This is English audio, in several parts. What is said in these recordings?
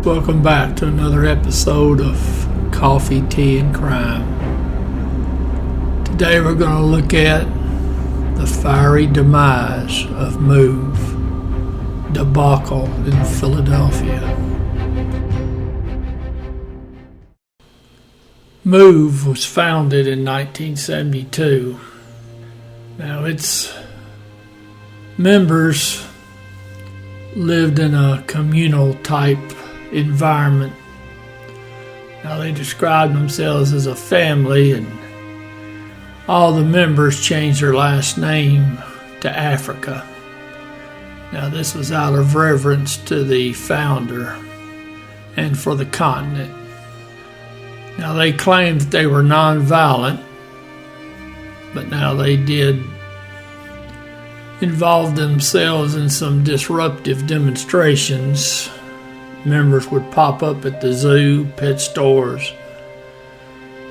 Welcome back to another episode of Coffee, Tea, and Crime. Today we're going to look at the fiery demise of Move, Debacle in Philadelphia. Move was founded in 1972. Now its members lived in a communal type environment. Now they described themselves as a family, and all the members changed their last name to Africa. Now this was out of reverence to the founder and for the continent. Now they claimed that they were nonviolent, but now they did involve themselves in some disruptive demonstrations. Members would pop up at the zoo, pet stores,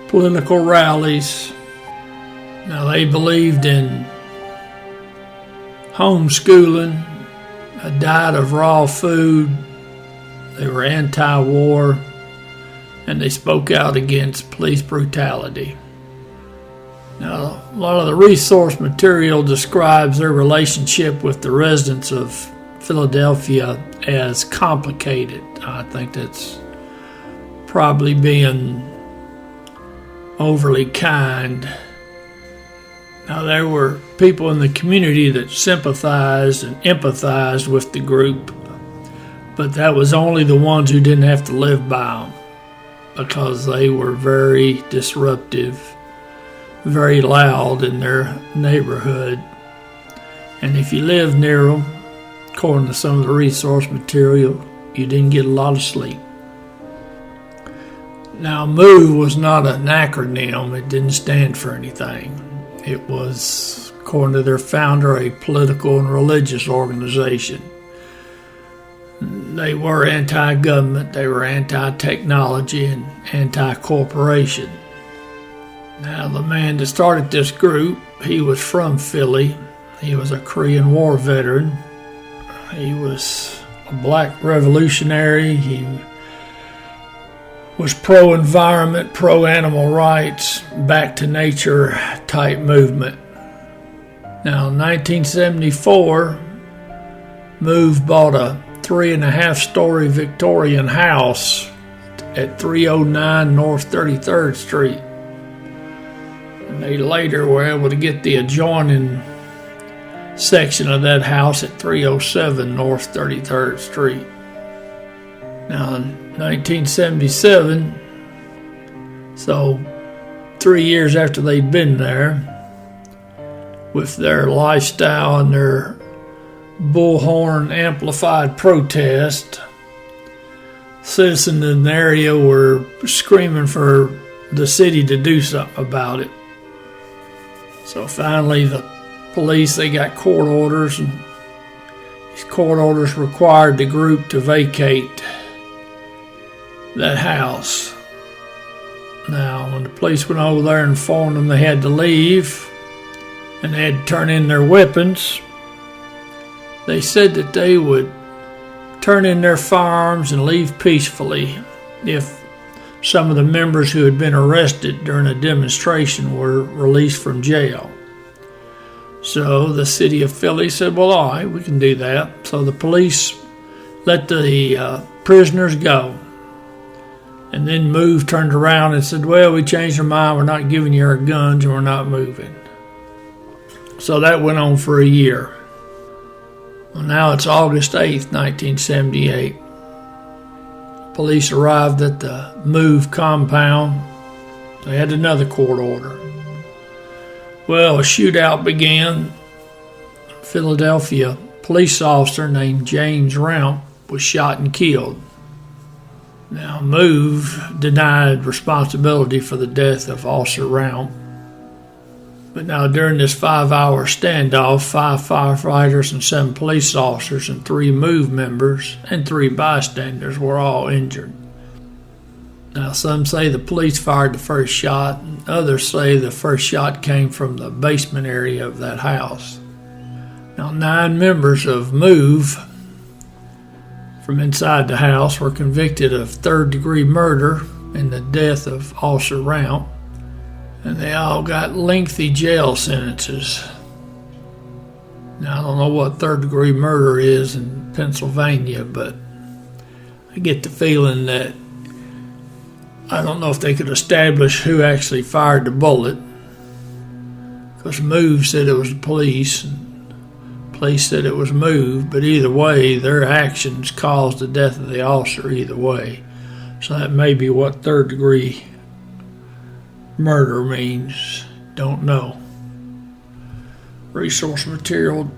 political rallies. Now they believed in homeschooling, a diet of raw food. They were anti-war, and they spoke out against police brutality. Now, a lot of the resource material describes their relationship with the residents of Philadelphia as complicated. I think that's probably being overly kind. Now, there were people in the community that sympathized and empathized with the group, but that was only the ones who didn't have to live by them, because they were very disruptive, very loud in their neighborhood. And if you lived near them, according to some of the resource material, you didn't get a lot of sleep. Now, MOVE was not an acronym. It didn't stand for anything. It was, according to their founder, a political and religious organization. They were anti-government, they were anti-technology, and anti-corporation. Now, the man that started this group, he was from Philly. He was a Korean War veteran. He was a black revolutionary. He was pro-environment, pro-animal rights, back to nature type movement. Now, in 1974, Move bought a 3.5-story Victorian house at 309 North 33rd Street. And they later were able to get the adjoining section of that house at 307 North 33rd Street. Now, in 1977, so 3 years after they'd been there, with their lifestyle and their bullhorn amplified protest, citizens in the area were screaming for the city to do something about it. So finally the police, they got court orders, and these court orders required the group to vacate that house. Now, when the police went over there and informed them they had to leave and they had to turn in their weapons, they said that they would turn in their firearms and leave peacefully if some of the members who had been arrested during a demonstration were released from jail. So the city of Philly said, well, all right, we can do that. So the police let the prisoners go. And then Move turned around and said, well, we changed our mind. We're not giving you our guns, and we're not moving. So that went on for a year. Well, now it's August 8th, 1978. Police arrived at the Move compound. They had another court order. Well, a shootout began. A Philadelphia police officer named James Rout was shot and killed. Now, Move denied responsibility for the death of Officer Rout. But now, during this 5-hour standoff, 5 firefighters and 7 police officers and 3 MOVE members and 3 bystanders were all injured. Now, some say the police fired the first shot, and others say the first shot came from the basement area of that house. Now, 9 members of MOVE from inside the house were convicted of third-degree murder and the death of Officer Round, and they all got lengthy jail sentences. Now, I don't know what third-degree murder is in Pennsylvania, but I get the feeling that I don't know if they could establish who actually fired the bullet, because Move said it was the police, and police said it was Move, but either way, their actions caused the death of the officer either way. So that may be what third-degree murder means. Don't know. Resource material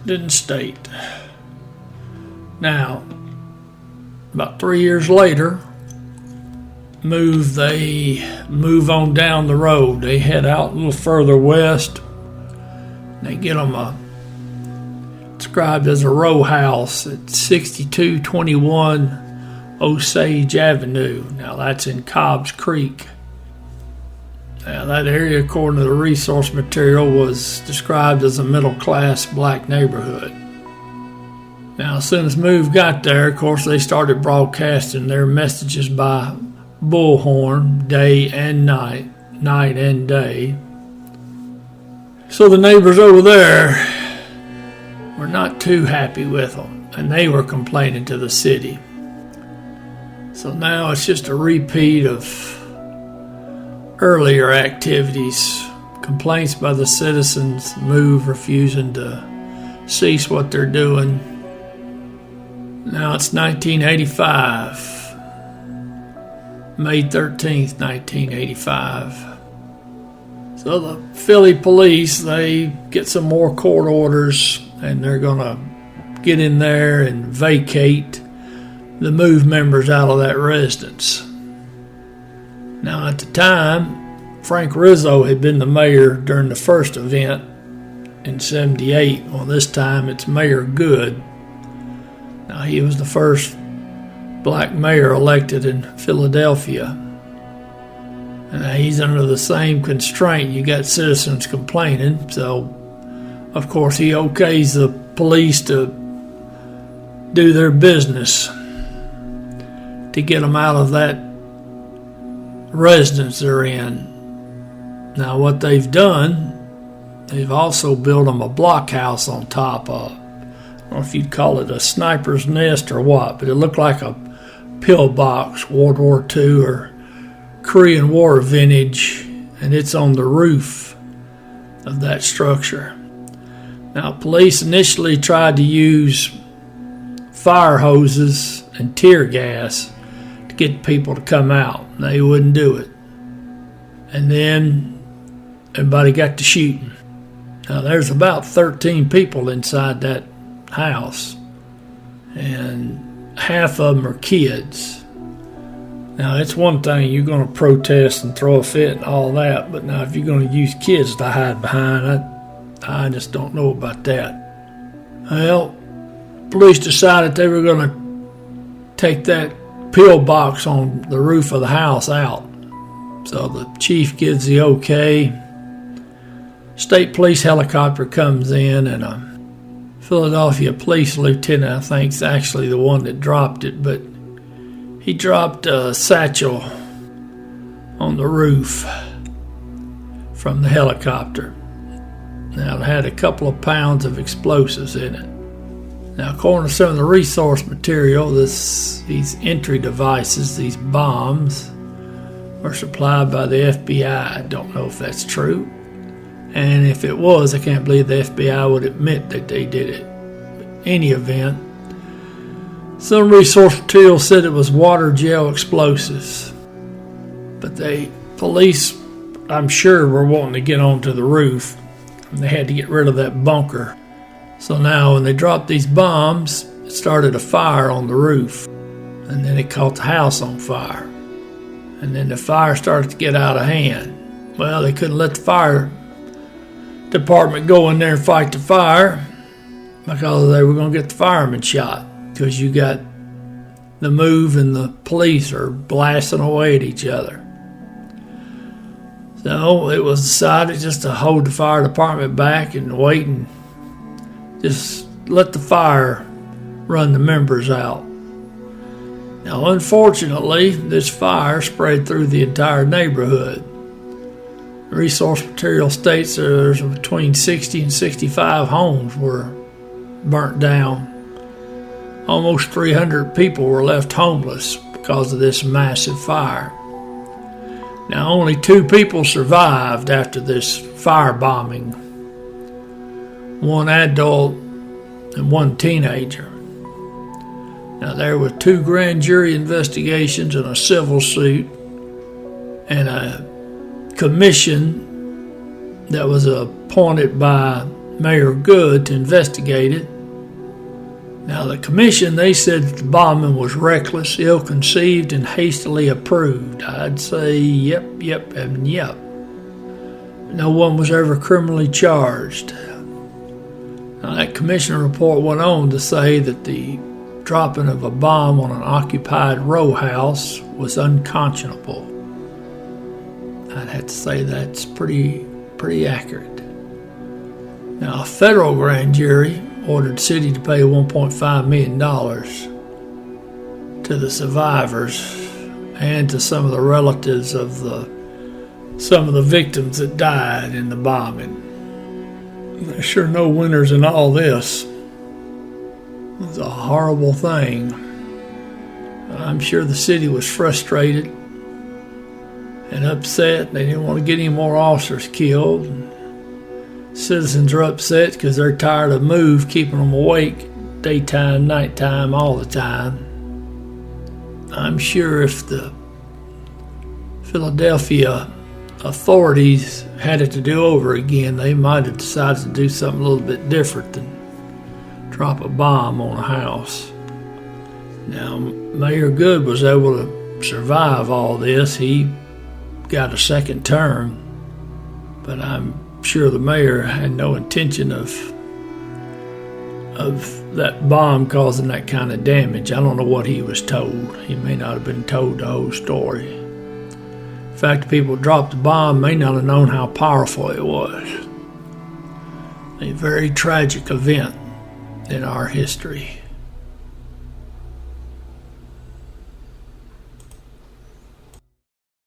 didn't state. Now, about 3 years later, they move on down the road. They head out a little further west. They get them described as a row house at 6221 Osage Avenue. Now that's in Cobbs Creek. Now that area, according to the resource material, was described as a middle-class black neighborhood. Now as soon as Move got there, of course, they started broadcasting their messages by bullhorn day and night and day. So the neighbors over there were not too happy with them, and they were complaining to the city. So now it's just a repeat of earlier activities, complaints by the citizens, Move refusing to cease what they're doing. Now it's 1985, May 13th, 1985. So the Philly police, they get some more court orders, and they're going to get in there and vacate the Move members out of that residence. Now at the time, Frank Rizzo had been the mayor during the first event in 78. Well, this time it's Mayor Good. Now he was the first black mayor elected in Philadelphia. And he's under the same constraint. You got citizens complaining, so of course he okays the police to do their business to get them out of that residence they're in. Now what they've done, they've also built them a blockhouse on top of, I don't know if you'd call it a sniper's nest or what, but it looked like a pillbox, World War II or Korean War vintage, and it's on the roof of that structure. Now, police initially tried to use fire hoses and tear gas to get people to come out. They wouldn't do it. And then everybody got to shooting. Now, there's about 13 people inside that house, and half of them are kids. Now, it's one thing, you're going to protest and throw a fit and all that, but now if you're going to use kids to hide behind, I just don't know about that. Well, police decided they were going to take that pillbox on the roof of the house out. So the chief gives the okay. State police helicopter comes in, and a Philadelphia police lieutenant, I think, is actually the one that dropped it, but he dropped a satchel on the roof from the helicopter. Now, it had a couple of pounds of explosives in it. Now, according to some of the resource material, these entry devices, these bombs, were supplied by the FBI. I don't know if that's true. And if it was, I can't believe the FBI would admit that they did it. But in any event, some resource material said it was water gel explosives. But police, I'm sure, were wanting to get onto the roof, and they had to get rid of that bunker. So now when they dropped these bombs, it started a fire on the roof, and then it caught the house on fire. And then the fire started to get out of hand. Well, they couldn't let the fire department go in there and fight the fire because they were going to get the firemen shot, because you got the Move and the police are blasting away at each other. So it was decided just to hold the fire department back and wait and just let the fire run the members out. Now, unfortunately, this fire spread through the entire neighborhood. The resource material states there's between 60 and 65 homes were burnt down. Almost 300 people were left homeless because of this massive fire. Now, only 2 people survived after this firebombing. 1 adult and 1 teenager. Now, there were 2 grand jury investigations and a civil suit and a commission that was appointed by Mayor Good to investigate it. Now, the commission, they said that the bombing was reckless, ill-conceived, and hastily approved. I'd say yep, and yep. No one was ever criminally charged. Now, that commission report went on to say that the dropping of a bomb on an occupied row house was unconscionable. I'd have to say that's pretty accurate. Now, a federal grand jury ordered the city to pay $1.5 million to the survivors and to some of the relatives of some of the victims that died in the bombing. There's sure no winners in all this. It was a horrible thing. I'm sure the city was frustrated and upset. They didn't want to get any more officers killed. Citizens are upset because they're tired of MOVE keeping them awake daytime, nighttime, all the time. I'm sure if the Philadelphia authorities had it to do over again, they might have decided to do something a little bit different than drop a bomb on a house. Now, Mayor Good was able to survive all this. He got a second term, but I'm sure the mayor had no intention of that bomb causing that kind of damage. I don't know what he was told. He may not have been told the whole story. In fact, the people who dropped the bomb may not have known how powerful it was. A very tragic event in our history.